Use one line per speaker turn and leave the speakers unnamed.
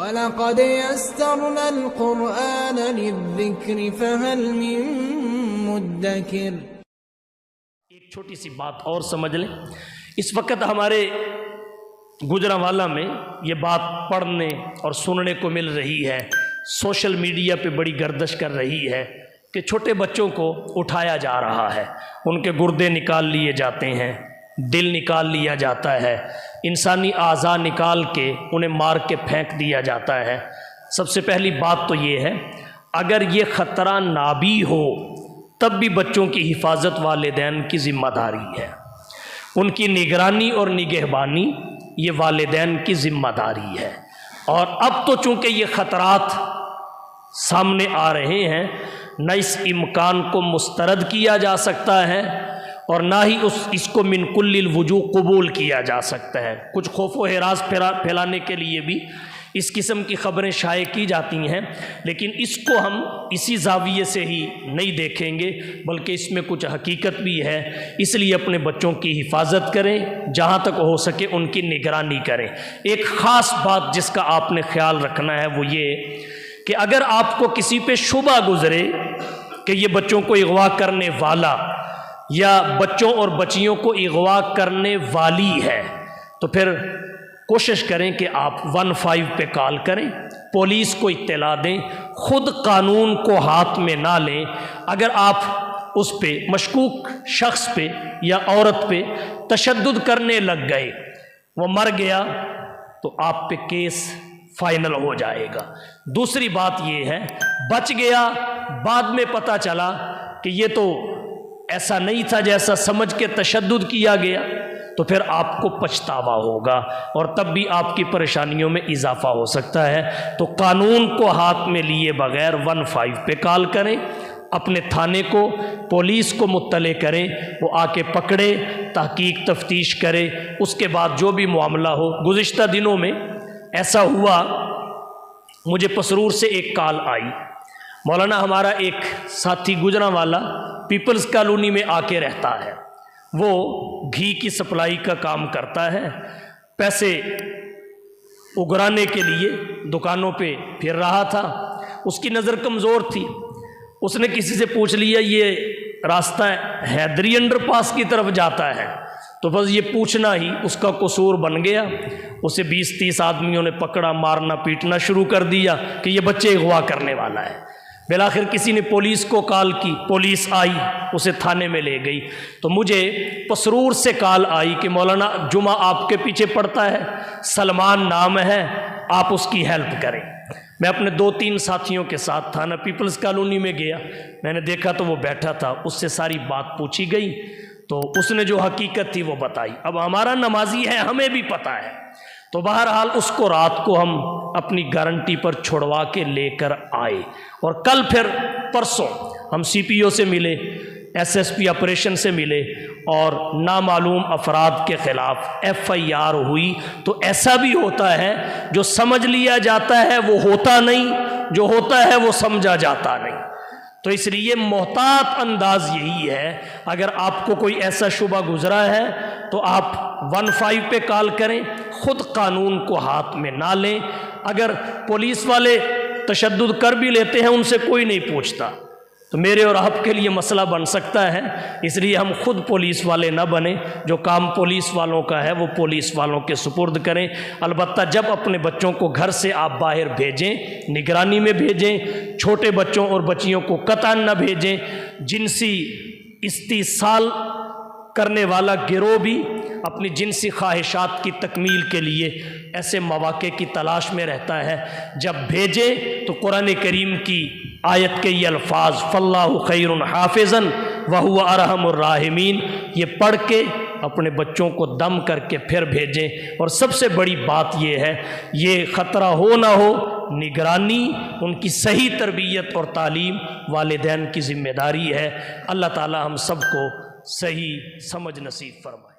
وَلَقَدْ يَسَّرْنَا الْقُرْآنَ لِلذِّكْرِ فَهَلْ مِن مُدَّكِرٍ۔
ایک چھوٹی سی بات اور سمجھ لیں، اس وقت ہمارے گجرانوالہ میں یہ بات پڑھنے اور سننے کو مل رہی ہے، سوشل میڈیا پہ بڑی گردش کر رہی ہے کہ چھوٹے بچوں کو اٹھایا جا رہا ہے، ان کے گردے نکال لیے جاتے ہیں، دل نکال لیا جاتا ہے، انسانی اعضاء نکال کے انہیں مار کے پھینک دیا جاتا ہے۔ سب سے پہلی بات تو یہ ہے، اگر یہ خطرہ نہ بھی ہو تب بھی بچوں کی حفاظت والدین کی ذمہ داری ہے، ان کی نگرانی اور نگہبانی یہ والدین کی ذمہ داری ہے۔ اور اب تو چونکہ یہ خطرات سامنے آ رہے ہیں، نہ اس امکان کو مسترد کیا جا سکتا ہے اور نہ ہی اس کو من کل الوجوہ قبول کیا جا سکتا ہے۔ کچھ خوف و ہراس پھیلانے کے لیے بھی اس قسم کی خبریں شائع کی جاتی ہیں، لیکن اس کو ہم اسی زاویے سے ہی نہیں دیکھیں گے، بلکہ اس میں کچھ حقیقت بھی ہے۔ اس لیے اپنے بچوں کی حفاظت کریں، جہاں تک ہو سکے ان کی نگرانی کریں۔ ایک خاص بات جس کا آپ نے خیال رکھنا ہے وہ یہ کہ اگر آپ کو کسی پہ شبہ گزرے کہ یہ بچوں کو اغوا کرنے والا یا بچوں اور بچیوں کو اغوا کرنے والی ہے، تو پھر کوشش کریں کہ آپ 15 پہ کال کریں، پولیس کو اطلاع دیں، خود قانون کو ہاتھ میں نہ لیں۔ اگر آپ اس پہ مشکوک شخص پہ یا عورت پہ تشدد کرنے لگ گئے، وہ مر گیا تو آپ پہ کیس فائنل ہو جائے گا۔ دوسری بات یہ ہے، بچ گیا، بعد میں پتہ چلا کہ یہ تو ایسا نہیں تھا جیسا سمجھ کے تشدد کیا گیا، تو پھر آپ کو پچھتاوا ہوگا اور تب بھی آپ کی پریشانیوں میں اضافہ ہو سکتا ہے۔ تو قانون کو ہاتھ میں لیے بغیر 15 پہ کال کریں، اپنے تھانے کو، پولیس کو مطلع کریں، وہ آ کے پکڑے، تحقیق تفتیش کرے، اس کے بعد جو بھی معاملہ ہو۔ گزشتہ دنوں میں ایسا ہوا، مجھے پسرور سے ایک کال آئی، مولانا ہمارا ایک ساتھی گجرانوالہ پیپلز کالونی میں آ کے رہتا ہے، وہ گھی کی سپلائی کا کام کرتا ہے، پیسے اگرانے کے لیے دکانوں پہ پھر رہا تھا، اس کی نظر کمزور تھی، اس نے کسی سے پوچھ لیا یہ راستہ حیدری انڈر پاس کی طرف جاتا ہے، تو بس یہ پوچھنا ہی اس کا قصور بن گیا۔ اسے 20-30 آدمیوں نے پکڑا، مارنا پیٹنا شروع کر دیا کہ یہ بچے اغوا کرنے والا ہے۔ بالآخر کسی نے پولیس کو کال کی، پولیس آئی، اسے تھانے میں لے گئی۔ تو مجھے پسرور سے کال آئی کہ مولانا جمعہ آپ کے پیچھے پڑتا ہے، سلمان نام ہے، آپ اس کی ہیلپ کریں۔ میں اپنے 2-3 ساتھیوں کے ساتھ تھانہ پیپلز کالونی میں گیا، میں نے دیکھا تو وہ بیٹھا تھا، اس سے ساری بات پوچھی گئی تو اس نے جو حقیقت تھی وہ بتائی۔ اب ہمارا نمازی ہے، ہمیں بھی پتہ ہے، تو بہرحال اس کو رات کو ہم اپنی گارنٹی پر چھڑوا کے لے کر آئے، اور کل پھر پرسوں ہم سی پی او سے ملے، ایس ایس پی آپریشن سے ملے، اور نامعلوم افراد کے خلاف FIR ہوئی۔ تو ایسا بھی ہوتا ہے، جو سمجھ لیا جاتا ہے وہ ہوتا نہیں، جو ہوتا ہے وہ سمجھا جاتا نہیں۔ تو اس لیے محتاط انداز یہی ہے، اگر آپ کو کوئی ایسا شبہ گزرا ہے تو آپ 15 پہ کال کریں، خود قانون کو ہاتھ میں نہ لیں۔ اگر پولیس والے تشدد کر بھی لیتے ہیں، ان سے کوئی نہیں پوچھتا، تو میرے اور آپ کے لیے مسئلہ بن سکتا ہے۔ اس لیے ہم خود پولیس والے نہ بنیں، جو کام پولیس والوں کا ہے وہ پولیس والوں کے سپرد کریں۔ البتہ جب اپنے بچوں کو گھر سے آپ باہر بھیجیں، نگرانی میں بھیجیں، چھوٹے بچوں اور بچیوں کو قطعاً نہ بھیجیں۔ جنسی استحصال کرنے والا گروہ بھی اپنی جنسی خواہشات کی تکمیل کے لیے ایسے مواقع کی تلاش میں رہتا ہے۔ جب بھیجیں تو قرآن کریم کی آیت کے یہ الفاظ فاللہ خیر حافظاً وہو ارحم الراحمین، یہ پڑھ کے اپنے بچوں کو دم کر کے پھر بھیجیں۔ اور سب سے بڑی بات یہ ہے، یہ خطرہ ہو نہ ہو، نگرانی، ان کی صحیح تربیت اور تعلیم والدین کی ذمہ داری ہے۔ اللہ تعالی ہم سب کو صحیح سمجھ نصیب فرمائے۔